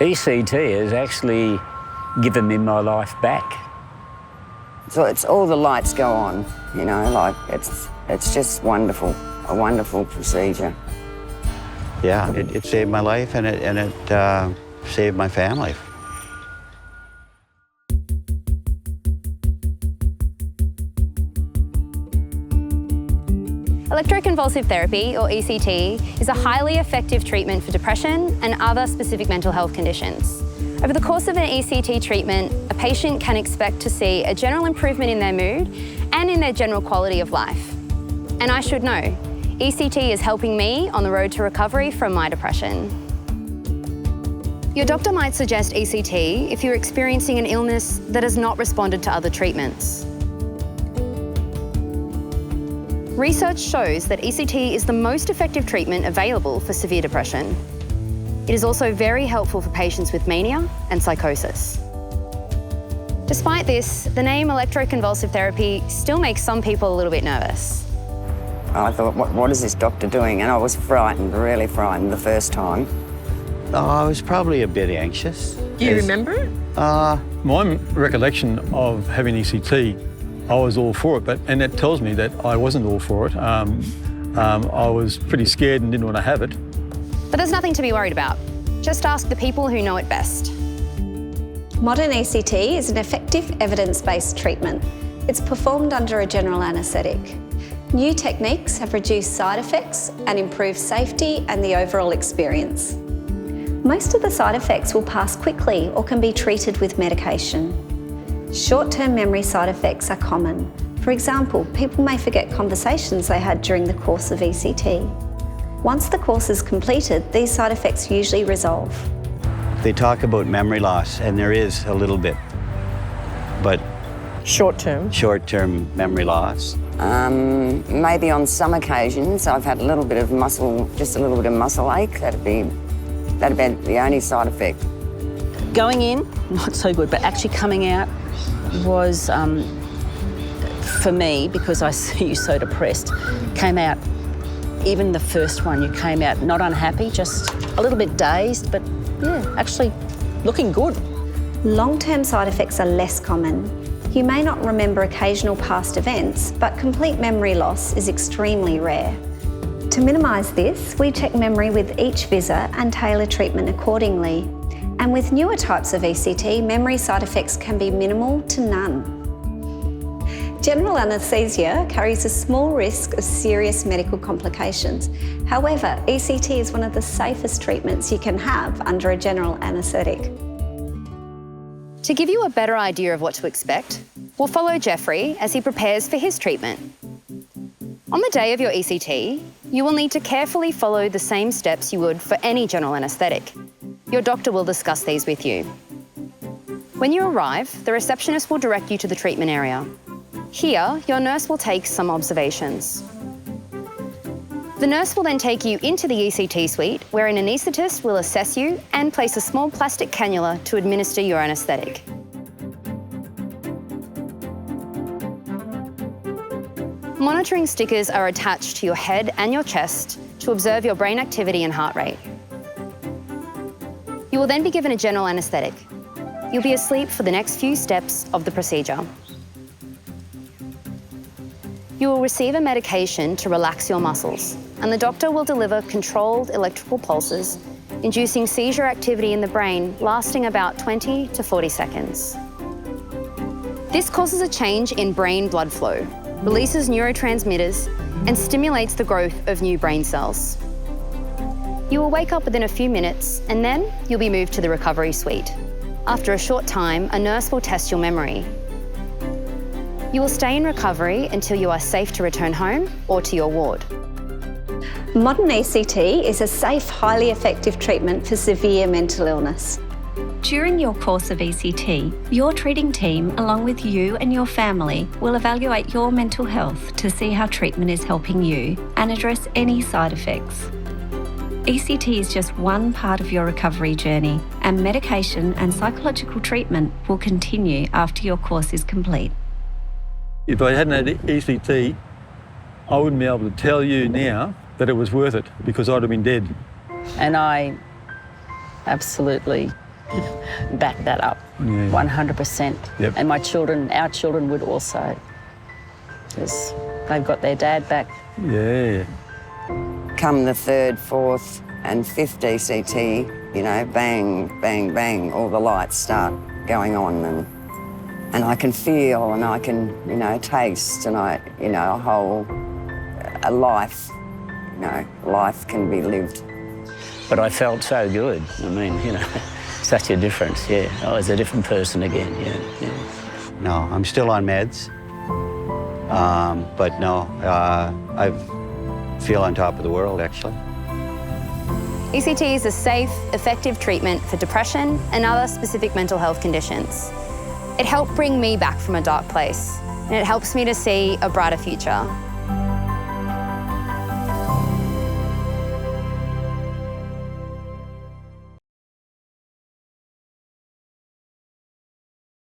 ECT has actually given me my life back. So it's all the lights go on, you know, like it's just wonderful, a wonderful procedure. Yeah, it saved my life and it saved my family. Electroconvulsive therapy, or ECT, is a highly effective treatment for depression and other specific mental health conditions. Over the course of an ECT treatment, a patient can expect to see a general improvement in their mood and in their general quality of life. And I should know, ECT is helping me on the road to recovery from my depression. Your doctor might suggest ECT if you're experiencing an illness that has not responded to other treatments. Research shows that ECT is the most effective treatment available for severe depression. It is also very helpful for patients with mania and psychosis. Despite this, the name electroconvulsive therapy still makes some people a little bit nervous. I thought, what is this doctor doing? And I was frightened, really frightened the first time. Oh, I was probably a bit anxious. Do you remember it? My recollection of having ECT, I was all for it, and that tells me that I wasn't all for it. I was pretty scared and didn't want to have it. But there's nothing to be worried about. Just ask the people who know it best. Modern ECT is an effective evidence-based treatment. It's performed under a general anaesthetic. New techniques have reduced side effects and improved safety and the overall experience. Most of the side effects will pass quickly or can be treated with medication. Short-term memory side effects are common. For example, people may forget conversations they had during the course of ECT. Once the course is completed, these side effects usually resolve. They talk about memory loss, and there is a little bit, but Short-term memory loss. Maybe on some occasions I've had a little bit of muscle, just a little bit of muscle ache. That'd be the only side effect. Going in, not so good, but actually coming out was, for me, because I see you so depressed, came out, even the first one, you came out not unhappy, just a little bit dazed, but yeah, actually looking good. Long-term side effects are less common. You may not remember occasional past events, but complete memory loss is extremely rare. To minimise this, we check memory with each visit and tailor treatment accordingly. And with newer types of ECT, memory side effects can be minimal to none. General anaesthesia carries a small risk of serious medical complications. However, ECT is one of the safest treatments you can have under a general anaesthetic. To give you a better idea of what to expect, we'll follow Jeffrey as he prepares for his treatment. On the day of your ECT, you will need to carefully follow the same steps you would for any general anaesthetic. Your doctor will discuss these with you. When you arrive, the receptionist will direct you to the treatment area. Here, your nurse will take some observations. The nurse will then take you into the ECT suite, where an anaesthetist will assess you and place a small plastic cannula to administer your anaesthetic. Monitoring stickers are attached to your head and your chest to observe your brain activity and heart rate. You will then be given a general anaesthetic. You'll be asleep for the next few steps of the procedure. You will receive a medication to relax your muscles, and the doctor will deliver controlled electrical pulses, inducing seizure activity in the brain lasting about 20 to 40 seconds. This causes a change in brain blood flow, releases neurotransmitters, and stimulates the growth of new brain cells. You will wake up within a few minutes, and then you'll be moved to the recovery suite. After a short time, a nurse will test your memory. You will stay in recovery until you are safe to return home or to your ward. Modern ECT is a safe, highly effective treatment for severe mental illness. During your course of ECT, your treating team, along with you and your family, will evaluate your mental health to see how treatment is helping you and address any side effects. ECT is just one part of your recovery journey, and medication and psychological treatment will continue after your course is complete. If I hadn't had ECT, I wouldn't be able to tell you now that it was worth it, because I'd have been dead. And I absolutely back that up, 100%. Yep. And our children would also, because they've got their dad back. Yeah. Come the third, fourth and fifth ECT, you know, bang, bang, bang, all the lights start going on and I can feel and I can, you know, taste and a life, you know, life can be lived. But I felt so good. I mean, you know, such a difference, yeah. I was a different person again, yeah. No, I'm still on meds. But no, I feel on top of the world, actually. ECT is a safe, effective treatment for depression and other specific mental health conditions. It helped bring me back from a dark place, and it helps me to see a brighter future.